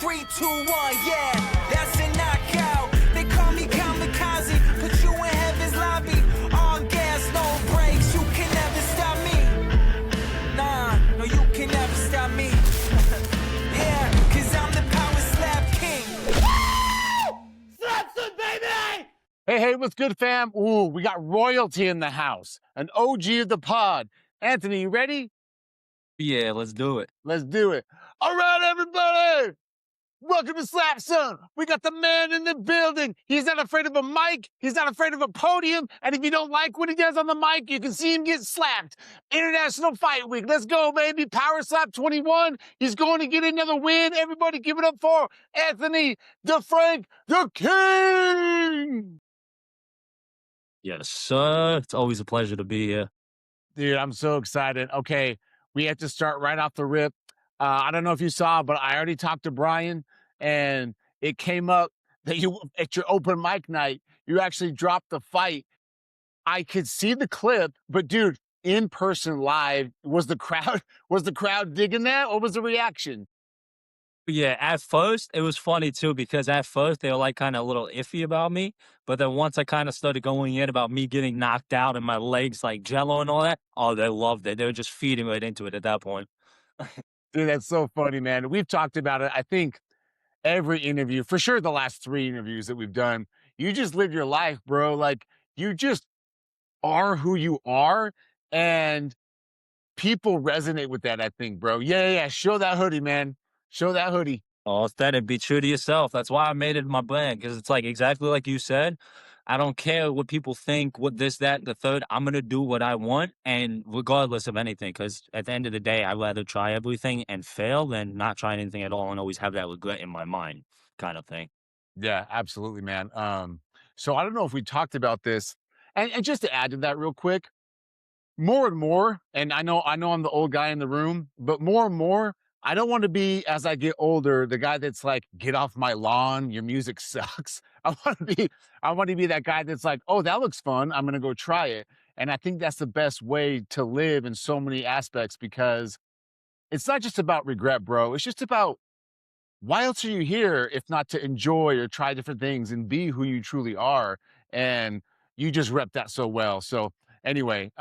3, 2, 1, yeah, that's a knockout. They call me kamikaze, put you in heaven's lobby. All gas, no brakes, you can never stop me. Nah, no, you can never stop me. Yeah, cause I'm the power slap king. SlapSon, baby! Hey, what's good, fam? Ooh, we got royalty in the house. An OG of the pod. Anthony, you ready? Yeah, let's do it. Let's do it. All right, everybody. Welcome to SlapSon. We got the man in the building. He's not afraid of a mic. He's not afraid of a podium. And if you don't like what he does on the mic, you can see him get slapped. International Fight Week. Let's go, baby. Power Slap 21. He's going to get another win. Everybody give it up for Anthony DeFrank, the King. Yes, sir. It's always a pleasure to be here. Dude, I'm so excited. Okay, we have to start right off the rip. I don't know if you saw, but I already talked to Brian, and it came up that you, at your open mic night, you actually dropped the fight. I could see the clip, but dude, in person live, was the crowd digging that? What was the reaction? Yeah, at first, it was funny too, because at first they were like kind of a little iffy about me. But then once I kind of started going in about me getting knocked out and my legs like jello and all that, oh, they loved it. They were just feeding right into it at that point. Dude, that's so funny, man. We've talked about it, I think, every interview, for sure the last 3 interviews that we've done. You just live your life, bro. Like, you just are who you are, and people resonate with that, I think, bro. Yeah. Show that hoodie, man. Show that hoodie. Oh, it's that and be true to yourself. That's why I made it my brand, because it's like exactly like you said. I don't care what people think, what this, that, and the third. I'm gonna do what I want, and regardless of anything, because at the end of the day, I'd rather try everything and fail than not try anything at all and always have that regret in my mind, kind of thing. Yeah, absolutely, man. So I don't know if we talked about this, and just to add to that real quick, more and more, and I know I'm the old guy in the room, but more and more, I don't want to be, as I get older, the guy that's like, get off my lawn, your music sucks. I want to be that guy that's like, oh, that looks fun, I'm gonna go try it. And I think that's the best way to live in so many aspects, because it's not just about regret, bro. It's just about, why else are you here if not to enjoy or try different things and be who you truly are? And you just rep that so well. So anyway,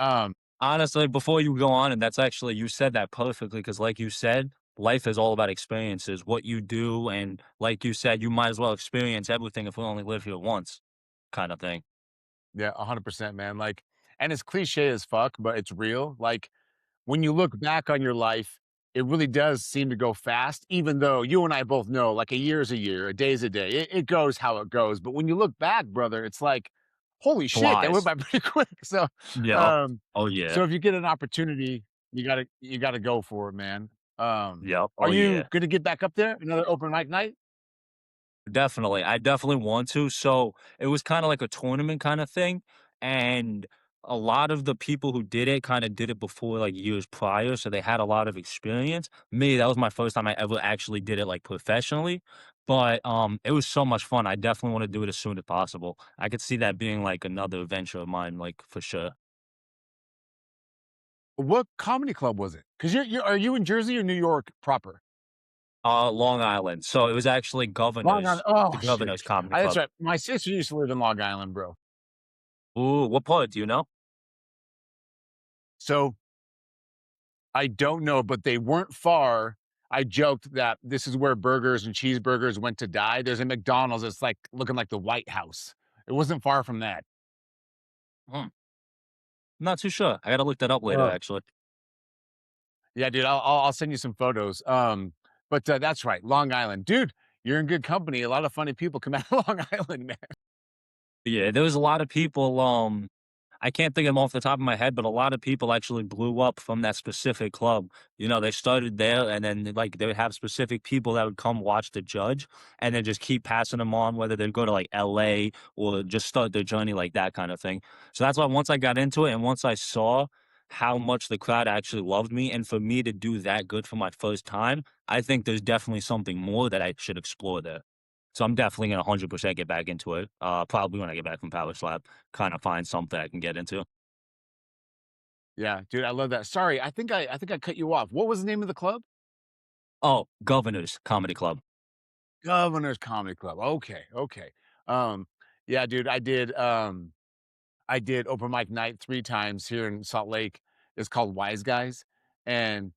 Honestly, before you go on, and that's actually, you said that perfectly, because like you said, life is all about experiences, what you do, and like you said, you might as well experience everything if we only live here once, kind of thing. yeah, 100%, man. Like, and it's cliche as fuck, but it's real. Like, when you look back on your life, it really does seem to go fast, even though you and I both know, like, a year is a year, a day is a day. It goes how it goes. But when you look back, brother, it's like, holy shit, that went Flies. by pretty quick. So, Yeah. um, Oh yeah. so if you get an opportunity, you gotta go for it, man. Yep. Are Oh you yeah. gonna get back up there? Another open mic night? Definitely. I definitely want to. So it was kind of like a tournament kind of thing. And a lot of the people who did it kind of did it before like years prior. So they had a lot of experience. Me, that was my first time I ever actually did it like professionally. But it was so much fun. I definitely want to do it as soon as possible. I could see that being like another adventure of mine, like for sure. What comedy club was it? Because are you in Jersey or New York proper? Long Island. So it was actually Long Island. The Oh shit. Governor's Comedy That's Club. right. My sister used to live in Long Island, bro. Ooh, what part do you know? So I don't know, but they weren't far. I joked that this is where burgers and cheeseburgers went to die. There's a McDonald's that's like looking like the White House. It wasn't far from that. Hmm. Not too sure. I gotta look that up later, Oh. actually. Yeah, dude, I'll send you some photos. But that's right, Long Island, dude. You're in good company. A lot of funny people come out of Long Island, man. Yeah, there was a lot of people, I can't think of them off the top of my head, but a lot of people actually blew up from that specific club. You know, they started there and then like they would have specific people that would come watch the judge and then just keep passing them on, whether they'd go to like LA or just start their journey like that kind of thing. So that's why once I got into it and once I saw how much the crowd actually loved me, and for me to do that good for my first time, I think there's definitely something more that I should explore there. So I'm definitely gonna 100% get back into it. Probably when I get back from Power Slap, kind of find something I can get into. Yeah, dude, I love that. Sorry, I think I cut you off. What was the name of the club? Oh, Governor's Comedy Club. Governor's Comedy Club. Okay, okay. Um, yeah, dude, I did open mic night 3 times here in Salt Lake. It's called Wise Guys, and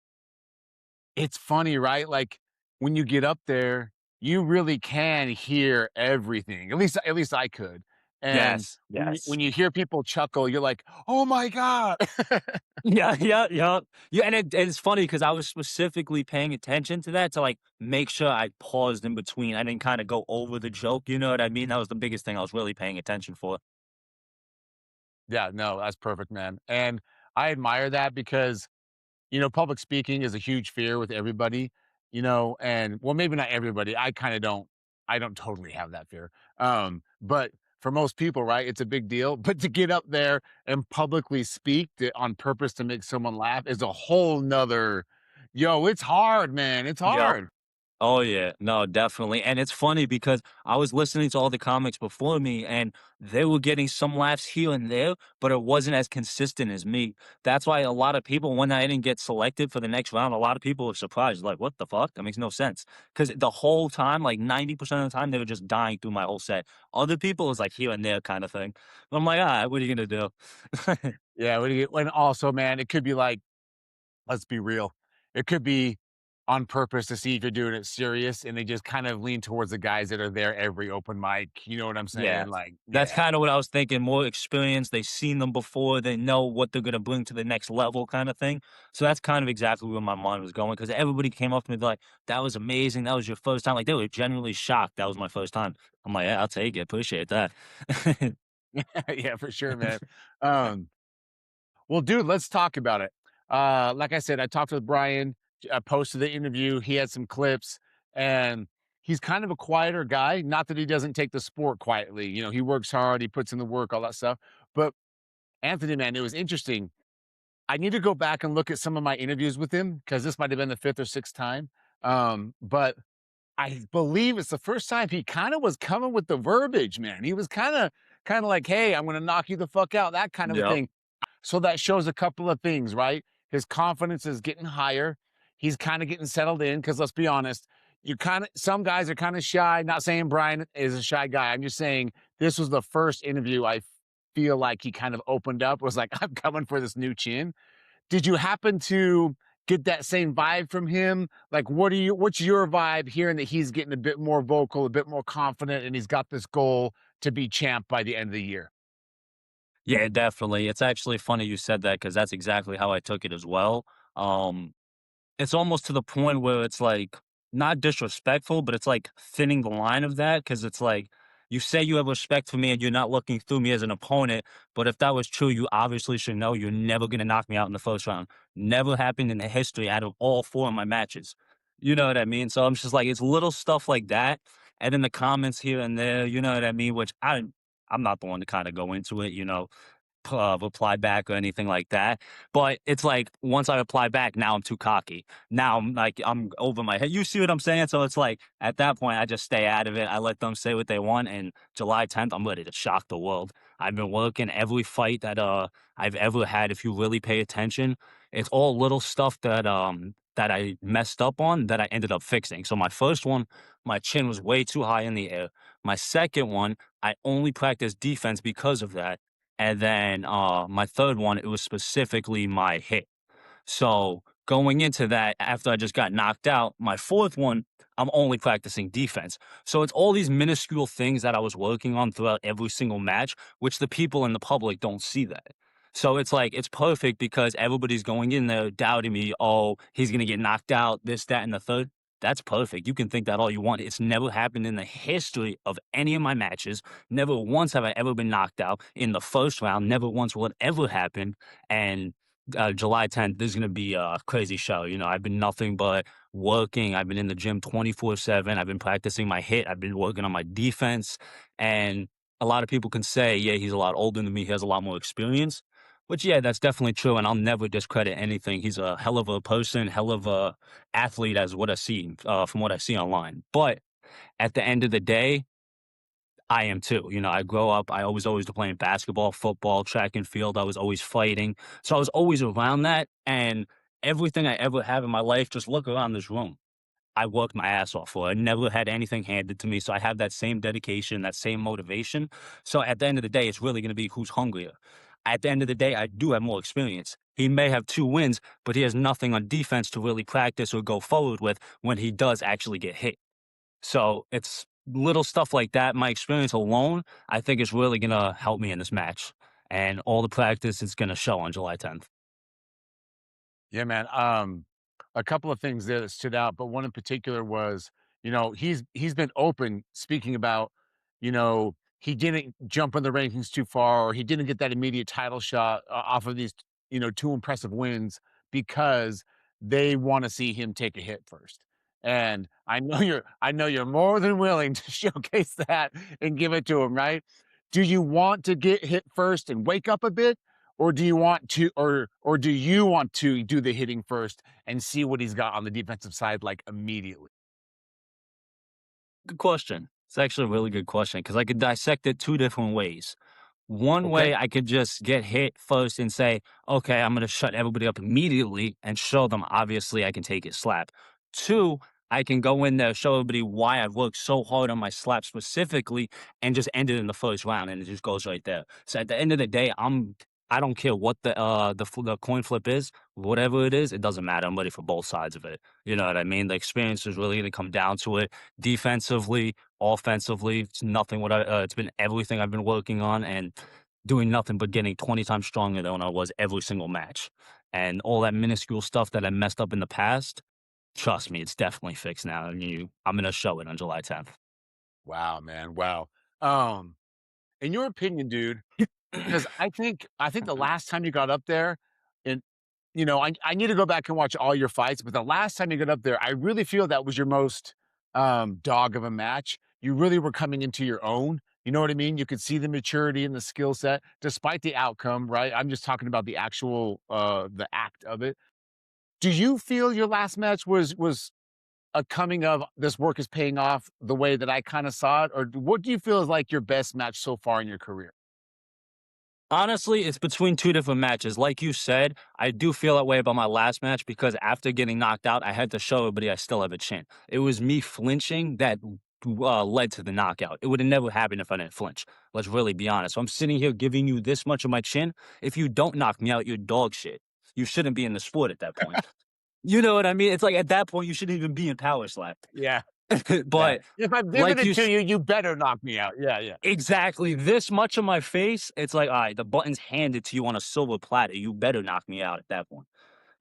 it's funny, right? Like, when you get up there, you really can hear everything. At least I could. And Yes, when yes. you hear people chuckle, you're like, "Oh my god." Yeah, yeah, yeah. Yeah, and it's funny because I was specifically paying attention to that to, like, make sure I paused in between. I didn't kinda go over the joke, you know what I mean? That was the biggest thing I was really paying attention for. Yeah, no, that's perfect, man. And I admire that because public speaking is a huge fear with everybody, and well, maybe not everybody. I don't totally have that fear. But for most people, right, it's a big deal. But to get up there and publicly speak on purpose to make someone laugh is a whole nother, it's hard, man. It's Yep. hard. Oh yeah, no, definitely. And it's funny because I was listening to all the comics before me and they were getting some laughs here and there, but it wasn't as consistent as me. That's why a lot of people, when I didn't get selected for the next round, a lot of people were surprised, like, what the fuck? That makes no sense. Because the whole time, like 90% of the time, they were just dying through my whole set. Other people, it was like here and there kind of thing. But I'm like, what are you gonna do? Yeah. And also, man, it could be like, let's be real. It could be on purpose to see if you're doing it serious, and they just kind of lean towards the guys that are there every open mic. You know what I'm Yeah. saying? Like, That's yeah. kinda what I was thinking, more experience, they've seen them before, they know what they're gonna bring to the next level kinda thing. So that's kind of exactly where my mind was going because everybody came up to me like, "That was amazing, that was your first time." Like, they were genuinely shocked that was my first time. I'm like, "Yeah, I'll take it, appreciate that." Yeah, for sure, man. Um, well, dude, let's talk about it. Like I said, I talked with Brian, posted the interview. He had some clips, and he's kind of a quieter guy. Not that he doesn't take the sport quietly. He works hard, he puts in the work, all that stuff. But Anthony, man, it was interesting. I need to go back and look at some of my interviews with him because this might have been the fifth or sixth time. But I believe it's the first time he kind of was coming with the verbiage, man. He was kind of like, "Hey, I'm going to knock you the fuck out," that kind of a Yep. thing. So that shows a couple of things, right? His confidence is getting higher. He's kind of getting settled in because let's be honest, some guys are kind of shy. Not saying Brian is a shy guy. I'm just saying this was the first interview I feel like he kind of opened up, was like, "I'm coming for this new chin." Did you happen to get that same vibe from him? Like, what's your vibe hearing that he's getting a bit more vocal, a bit more confident, and he's got this goal to be champ by the end of the year? Yeah, definitely. It's actually funny you said that because that's exactly how I took it as well. Um It's almost to the point where it's, like, not disrespectful, but it's, like, thinning the line of that because it's, like, you say you have respect for me and you're not looking through me as an opponent, but if that was true, you obviously should know you're never gonna knock me out in the first round. Never happened in the history out of all 4 of my matches. You know what I mean? So I'm just like, it's little stuff like that, and then the comments here and there, you know what I mean, which I'm not the one to kinda go into it, reply back or anything like that. But it's like once I reply back, now I'm too cocky. Now I'm like I'm over my head. You see what I'm saying? So it's like at that point I just stay out of it. I let them say what they want. And July 10th, I'm ready to shock the world. I've been working every fight that I've ever had. If you really pay attention, it's all little stuff that I messed up on that I ended up fixing. So my first one, my chin was way too high in the air. My second one, I only practiced defense because of that. And then, my third one, it was specifically my hit. So going into that, after I just got knocked out, my fourth one, I'm only practicing defense. So it's all these minuscule things that I was working on throughout every single match, which the people in the public don't see that. So it's like, it's perfect because everybody's going in there doubting me. Oh, he's going to get knocked out, this, that, and the third. That's perfect. You can think that all you want. It's never happened in the history of any of my matches. Never once have I ever been knocked out in the first round. Never once will it ever happen. And July 10th, this is going to be a crazy show. I've been nothing but working. I've been in the gym 24/7. I've been practicing my hit. I've been working on my defense. And a lot of people can say, yeah, he's a lot older than me. He has a lot more experience. Which, yeah, that's definitely true. And I'll never discredit anything. He's a hell of a person, hell of a athlete, as what I see from what I see online. But at the end of the day, I am too. I grow up, I always playing basketball, football, track and field. I was always fighting. So I was always around that. And everything I ever have in my life, just look around this room. I worked my ass off for. I never had anything handed to me, so I have that same dedication, that same motivation. So at the end of the day, it's really gonna be who's hungrier. At the end of the day, I do have more experience. He may have 2 wins, but he has nothing on defense to really practice or go forward with when he does actually get hit. So it's little stuff like that. My experience alone, I think is really gonna help me in this match. And all the practice is gonna show on July 10th. Yeah, man. A couple of things there that stood out, but one in particular was, he's been open speaking about, he didn't jump in the rankings too far, or he didn't get that immediate title shot off of these, two impressive wins because they want to see him take a hit first. And I know you're more than willing to showcase that and give it to him, right? Do you want to get hit first and wake up a bit? Or do you want to do the hitting first and see what he's got on the defensive side, like, immediately? Good question. It's actually a really good question because I could dissect it 2 different ways. One Okay. way I could just get hit first and say, okay, I'm going to shut everybody up immediately and show them obviously I can take his slap. 2, I can go in there, show everybody why I've worked so hard on my slap specifically and just end it in the first round and it just goes right there. So at the end of the day, I don't care what the coin flip is, whatever it is, it doesn't matter. I'm ready for both sides of it. You know what I mean? The experience is really going to come down to it. Defensively, offensively, it's nothing it's been everything I've been working on and doing nothing but getting 20 times stronger than when I was every single match. And all that minuscule stuff that I messed up in the past, trust me, it's definitely fixed now. And I'm gonna show it on July 10th. Wow, man, wow. Um, in your opinion, dude, because I think the last time you got up there and, I need to go back and watch all your fights, but the last time you got up there, I really feel that was your most, dog of a match. You really were coming into your own, you know what I mean? You could see the maturity and the skill set despite the outcome, right? I'm just talking about the actual, the act of it. Do you feel your last match was a coming of this work is paying off the way that I kinda saw it? Or what do you feel is, like, your best match so far in your career? Honestly, it's between 2 different matches. Like you said, I do feel that way about my last match because after getting knocked out, I had to show everybody I still have a chin. It was me flinching that led to the knockout. It would have never happened if I didn't flinch. Let's really be honest. So I'm sitting here giving you this much of my chin. If you don't knock me out, you're dog shit. You shouldn't be in the sport at that point. You know what I mean? It's like at that point, you shouldn't even be in power slap. Yeah, yeah. But If I'm giving like it you to you, you better knock me out. Yeah, yeah. exactly. This much of my face, it's like, all right, the button's handed to you on a silver platter. You better knock me out at that point.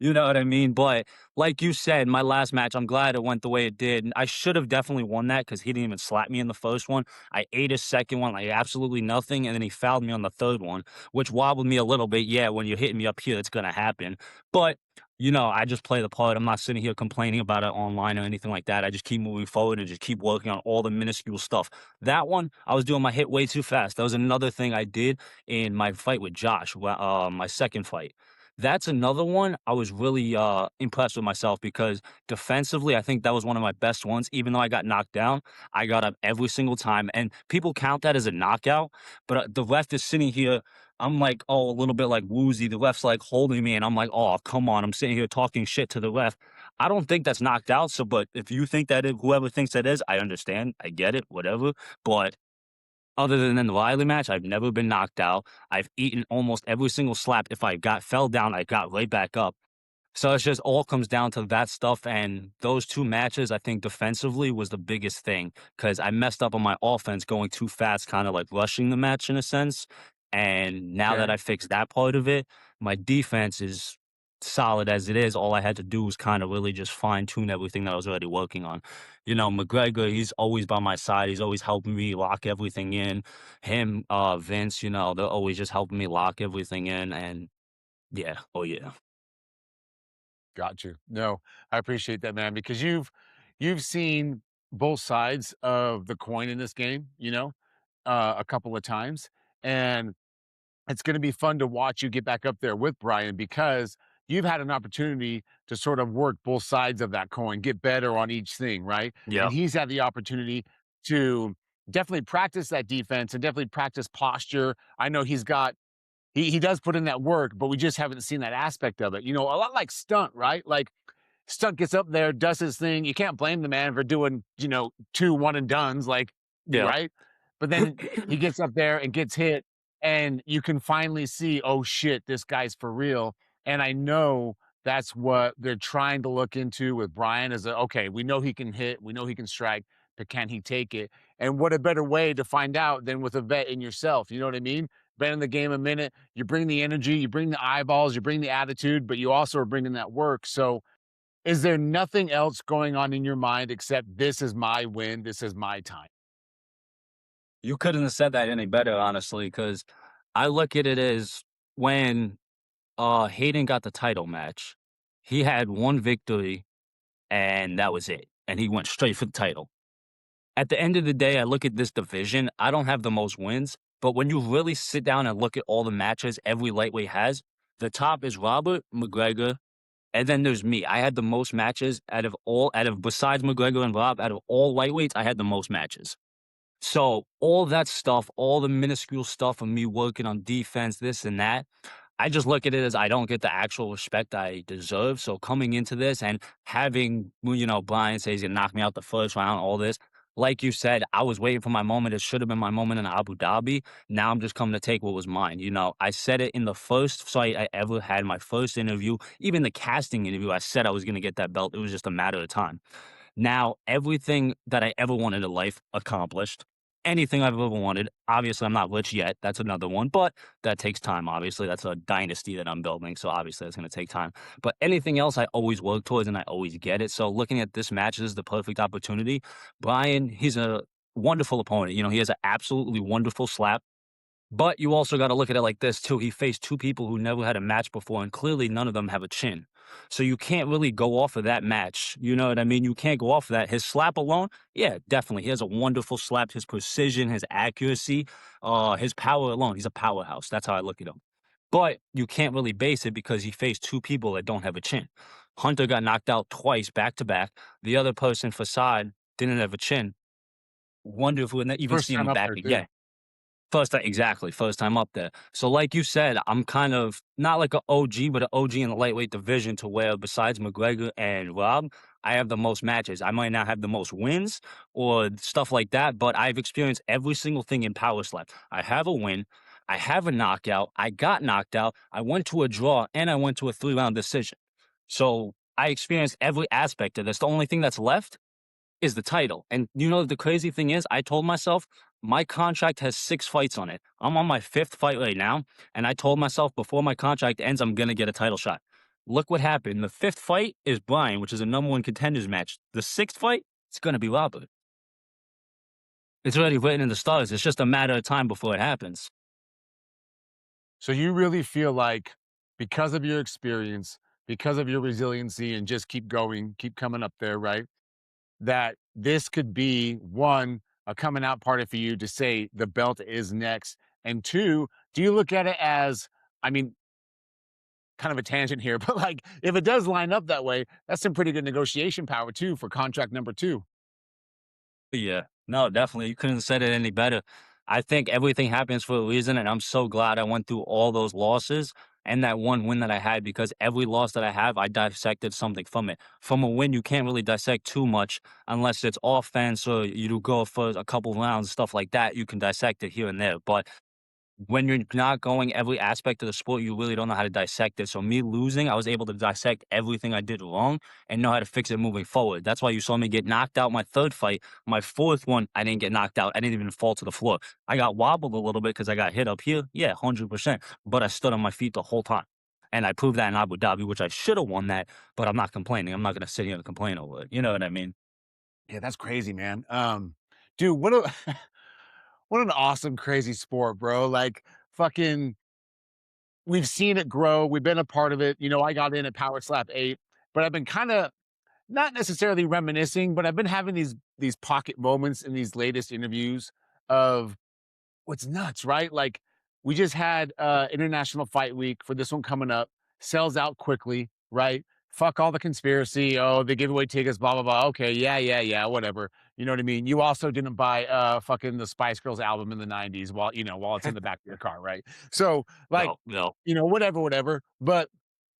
You know what I mean? But like you said, my last match, I'm glad it went the way it did. And I should have definitely won that because he didn't even slap me in the first one. I ate his second one like absolutely nothing, and then he fouled me on the third one, which wobbled me a little bit. Yeah, when you're hitting me up here, it's gonna happen. But I just play the part. I'm not sitting here complaining about it online or anything like that. I just keep moving forward and just keep working on all the minuscule stuff. That one, I was doing my hit way too fast. That was another thing I did in my fight with Josh, my second fight. That's another one I was really impressed with myself because defensively, I think that was one of my best ones. Even though I got knocked down, I got up every single time. And people count that as a knockout, but the ref is sitting here. I'm like, oh, a little bit like woozy. The ref's like holding me, and I'm like, oh, come on. I'm sitting here talking shit to the ref. I don't think that's knocked out. So, but if you think that whoever thinks that is, I understand. I get it, whatever. But other than in the Riley match, I've never been knocked out. I've eaten almost every single slap. If I fell down, I got right back up. So it's just all comes down to that stuff. And those 2 matches, I think defensively was the biggest thing because I messed up on my offense going too fast, kind of like rushing the match in a sense. And now that Okay. I fixed that part of it, my defense is solid as it is. All I had to do was kind of really just fine tune everything that I was already working on. McGregor, he's always by my side. He's always helping me lock everything in. Him, Vince, they're always just helping me lock everything in. And yeah, oh yeah. Got you. No, I appreciate that, man, because you've seen both sides of the coin in this game, a couple of times. And it's gonna be fun to watch you get back up there with Brian because you've had an opportunity to sort of work both sides of that coin, get better on each thing, right? And Yep. he's had the opportunity to definitely practice that defense and definitely practice posture. I know he does put in that work, but we just haven't seen that aspect of it. A lot like stunt, right? Like Stunt gets up there, does his thing. You can't blame the man for doing, 2 one and dones, like, Yeah. right? But then he gets up there and gets hit, and you can finally see, oh shit, this guy's for real. And I know that's what they're trying to look into with Brian is that, okay, we know he can hit, we know he can strike, but can he take it? And what a better way to find out than with a vet in yourself? You know what I mean? Been in the game a minute, you bring the energy, you bring the eyeballs, you bring the attitude, but you also are bringing that work. So, is there nothing else going on in your mind except this is my win, this is my time? You couldn't have said that any better, honestly, because I look at it as when Hayden got the title match, he had one victory and that was it. And he went straight for the title. At the end of the day, I look at this division. I don't have the most wins, but when you really sit down and look at all the matches every lightweight has, the top is Robert McGregor, and then there's me. I had the most matches out of besides McGregor and Rob, out of all lightweights, I had the most matches. So all that stuff, all the minuscule stuff of me working on defense, this and that, I just look at it as I don't get the actual respect I deserve. So coming into this and having, Brian say he's gonna knock me out the first round, all this, like you said, I was waiting for my moment. It should have been my moment in Abu Dhabi. Now I'm just coming to take what was mine. I said it in the first fight I ever had, my first interview, even the casting interview. I said I was gonna get that belt. It was just a matter of time. Now, everything that I ever wanted in life accomplished. Anything I've ever wanted. Obviously, I'm not rich yet. That's another one, but that takes time, obviously. That's a dynasty that I'm building. So obviously that's going to take time. But anything else I always work towards and I always get it. So looking at this match, this is the perfect opportunity. Brian, he's a wonderful opponent. He has an absolutely wonderful slap. But you also got to look at it like this too. He faced two people who never had a match before, and clearly none of them have a chin. So you can't really go off of that match. You know what I mean? You can't go off of that. His slap alone, yeah, definitely. He has a wonderful slap. His precision, his accuracy, his power alone. He's a powerhouse. That's how I look at him. But you can't really base it because he faced two people that don't have a chin. Hunter got knocked out twice back to back. The other person, Facade, didn't have a chin. Wonder if we'll even First see time him up back there too. again. First time exactly, first time up there. So like you said, I'm kind of not like an OG, but an OG in the lightweight division to where besides McGregor and Rob, I have the most matches. I might not have the most wins or stuff like that, but I've experienced every single thing in power slap. I have a win, I have a knockout, I got knocked out, I went to a draw, and I went to a 3-round decision. So I experienced every aspect of this. The only thing that's left is the title. And the crazy thing is, I told myself my contract has 6 fights on it. I'm on my 5th fight right now, and I told myself before my contract ends, I'm gonna get a title shot. Look what happened. The 5th fight is Brian, which is a number 1 contenders match. The 6th fight, it's gonna be Robert. It's already written in the stars. It's just a matter of time before it happens. So you really feel like because of your experience, because of your resiliency and just keep going, keep coming up there, right? That this could be one, a coming out party for you to say the belt is next. And two, do you look at it as, I mean, kind of a tangent here, but like if it does line up that way, that's some pretty good negotiation power too for contract number 2. Yeah. No, definitely. You couldn't have said it any better. I think everything happens for a reason, and I'm so glad I went through all those losses and that one win that I had because every loss that I have, I dissected something from it. From a win, you can't really dissect too much unless it's offense or you do go for a couple rounds, stuff like that. You can dissect it here and there. But when you're not going every aspect of the sport, you really don't know how to dissect it. So me losing, I was able to dissect everything I did wrong and know how to fix it moving forward. That's why you saw me get knocked out my 3rd fight. My 4th one, I didn't get knocked out. I didn't even fall to the floor. I got wobbled a little bit because I got hit up here. Yeah, 100%. But I stood on my feet the whole time. And I proved that in Abu Dhabi, which I should have won that, but I'm not complaining. I'm not going to sit here and complain over it. You know what I mean? Yeah, that's crazy, man. Dude, what a what an awesome, crazy sport, bro. Like fucking we've seen it grow. We've been a part of it. I got in at Power Slap 8, but I've been kind of not necessarily reminiscing, but I've been having these pocket moments in these latest interviews of what's nuts, right? Like we just had International Fight Week for this one coming up, sells out quickly, right? Fuck all the conspiracy. Oh, they give away tickets, blah, blah, blah. Okay, yeah, whatever. You know what I mean? You also didn't buy fucking the Spice Girls album in the 90s while it's in the back of your car, right? So like, No, no. whatever. But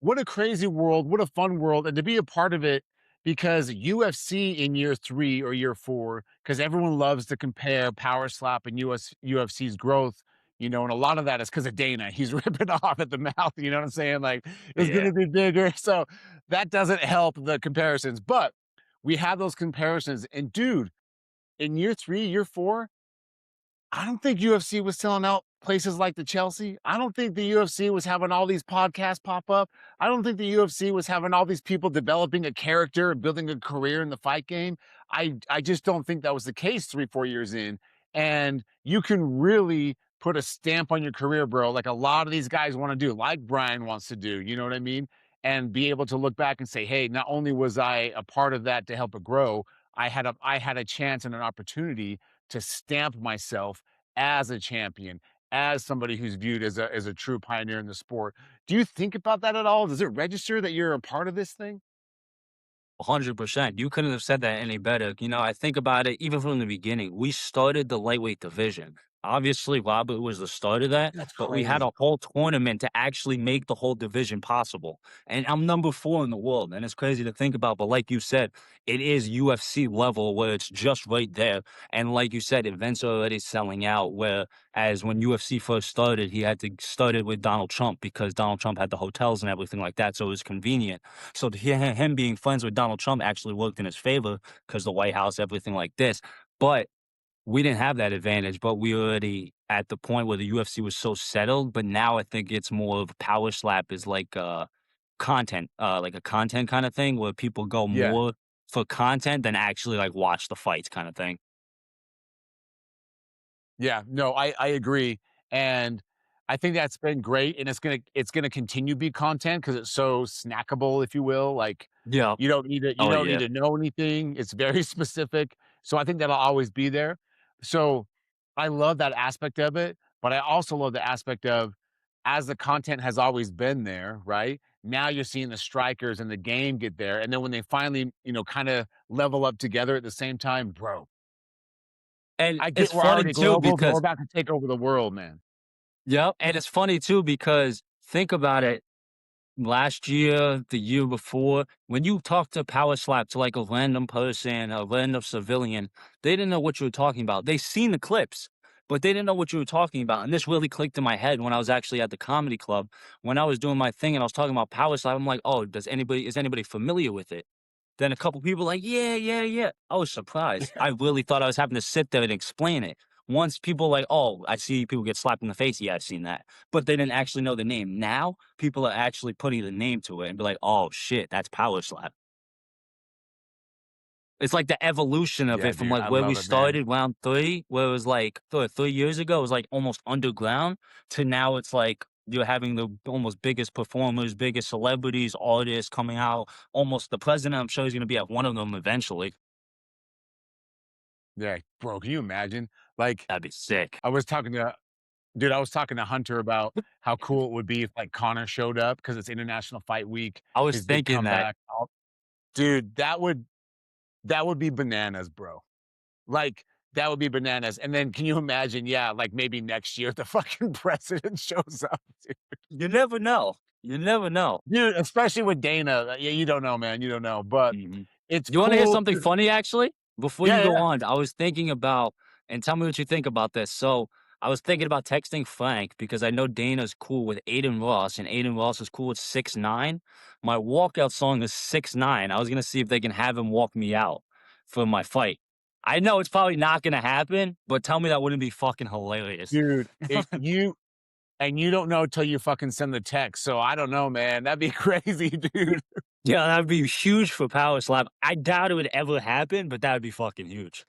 what a crazy world, what a fun world, and to be a part of it because UFC in year 3 or year 4, because everyone loves to compare Power Slap and UFC's growth, and a lot of that is because of Dana. He's ripping off at the mouth, you know what I'm saying? Like, it's Yeah. gonna be bigger. So that doesn't help the comparisons. But we have those comparisons. And dude, in year 3, year 4, I don't think UFC was selling out places like the Chelsea. I don't think the UFC was having all these podcasts pop up. I don't think the UFC was having all these people developing a character and building a career in the fight game. I just don't think that was the case 3, 4 years in. And you can really put a stamp on your career, bro, like a lot of these guys want to do, like Brian wants to do, you know what I mean? And be able to look back and say, hey, not only was I a part of that to help it grow, I had a chance and an opportunity to stamp myself as a champion, as somebody who's viewed as a true pioneer in the sport. Do you think about that at all? Does it register that you're a part of this thing? 100%. You couldn't have said that any better. I think about it even from the beginning. We started the lightweight division. Obviously, Robert was the start of that, That's but we had crazy. a whole tournament to actually make the whole division possible. And I'm number 4 in the world. And it's crazy to think about. But like you said, it is UFC level where it's just right there. And like you said, events are already selling out. Whereas when UFC first started, he had to start it with Donald Trump because Donald Trump had the hotels and everything like that. So it was convenient. So to hear him being friends with Donald Trump actually worked in his favor because the White House, everything like this. But we didn't have that advantage, but we already at the point where the UFC was so settled. But now I think it's more of power slap is like a content kind of thing where people go Yeah. more for content than actually like watch the fights kind of thing. Yeah, no, I agree, and I think that's been great, and it's gonna continue to be content because it's so snackable, if you will, like, Yeah. you Oh don't need yeah. to know anything, it's very specific, so I think that'll always be there. So, I love that aspect of it, but I also love the aspect of, as the content has always been there, right? Now you're seeing the strikers and the game get there, and then when they finally, kinda level up together at the same time, bro, And I it's get we're funny already too global, but we're because about to take over the world, man. yep, and it's funny too because think about it. Last year, the year before, when you talk to Power Slap to like a random person, a random civilian, they didn't know what you were talking about. They seen the clips, but they didn't know what you were talking about. And this really clicked in my head when I was actually at the comedy club. When I was doing my thing and I was talking about Power Slap, I'm like, oh, is anybody familiar with it? Then a couple people like, yeah, yeah, yeah. I was surprised. I really thought I was having to sit there and explain it. Once people like, oh, I see people get slapped in the face. Yeah, I've seen that. But they didn't actually know the name. Now people are actually putting the name to it and be like, oh shit, that's power slap. It's like the evolution of Yeah, it from dude, like I where we love it, man. started round 3, where it was like 3 years ago, it was like almost underground to now it's like you're having the almost biggest performers, biggest celebrities, artists coming out. Almost the president, I'm sure he's gonna be at one of them eventually. Yeah, bro, can you imagine? Like, That'd be sick. I was talking to dude, I was talking to Hunter about how cool it would be if, like, Connor showed up because it's International Fight Week, I was his big thinking that. comeback, all dude, that would be bananas, bro. Like, that would be bananas, and then can you imagine, yeah, like, maybe next year the fucking president shows up, dude. You never know. You never know. Dude, especially with Dana, yeah, you don't know, man, you don't know, but Mhm. it's You wanna hear cool something funny, actually? Before yeah, you yeah, go yeah. on, I was thinking about and tell me what you think about this. So, I was thinking about texting Frank because I know Dana's cool with Aiden Ross, and Aiden Ross is cool with 6ix9ine. My walkout song is 6ix9ine. I was gonna see if they can have him walk me out for my fight. I know it's probably not gonna happen, but tell me that wouldn't be fucking hilarious. Dude, you don't know till you fucking send the text, so I don't know, man, that'd be crazy, dude. Yeah, that'd be huge for Power Slap. I doubt it would ever happen, but that would be fucking huge.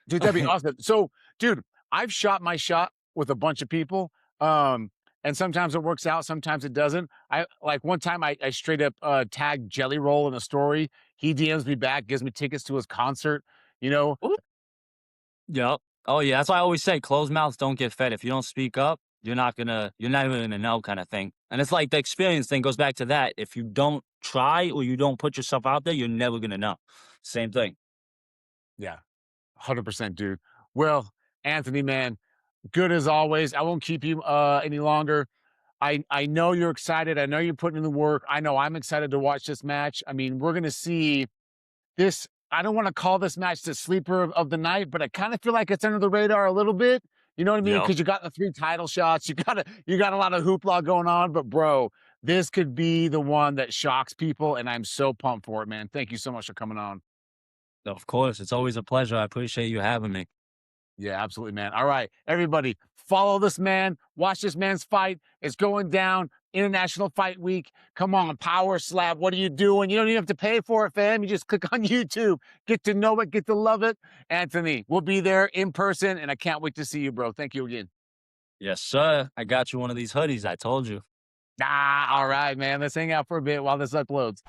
Dude, that'd be awesome. So, dude, I've shot my shot with a bunch of people, and sometimes it works out, sometimes it doesn't. I like one time I straight up tagged Jelly Roll in a story. He DMs me back, gives me tickets to his concert. You know, Yep. Oh, yeah, that's why I always say closed mouths don't get fed. If you don't speak up, you're not even gonna know kinda thing. And it's like the experience thing goes back to that. If you don't try or you don't put yourself out there, you're never gonna know. Same thing. yeah, 100%, dude. Well, Anthony, man, good as always. I won't keep you any longer. I know you're excited. I know you're putting in the work. I know I'm excited to watch this match. I mean, we're gonna see this. I don't want to call this match the sleeper of the night, but I kind of feel like it's under the radar a little bit. You know what I mean? Yep. Because you got the 3 title shots. You got a lot of hoopla going on. But bro, this could be the one that shocks people, and I'm so pumped for it, man. Thank you so much for coming on. Of course, it's always a pleasure. I appreciate you having me. Yeah, absolutely, man. All right, everybody, follow this man. Watch this man's fight. It's going down. International Fight Week. Come on, Power Slap. What are you doing? You don't even have to pay for it, fam. You just click on YouTube. Get to know it. Get to love it. Anthony, we'll be there in person, and I can't wait to see you, bro. Thank you again. Yes, sir. I got you one of these hoodies. I told you. All right, man. Let's hang out for a bit while this uploads.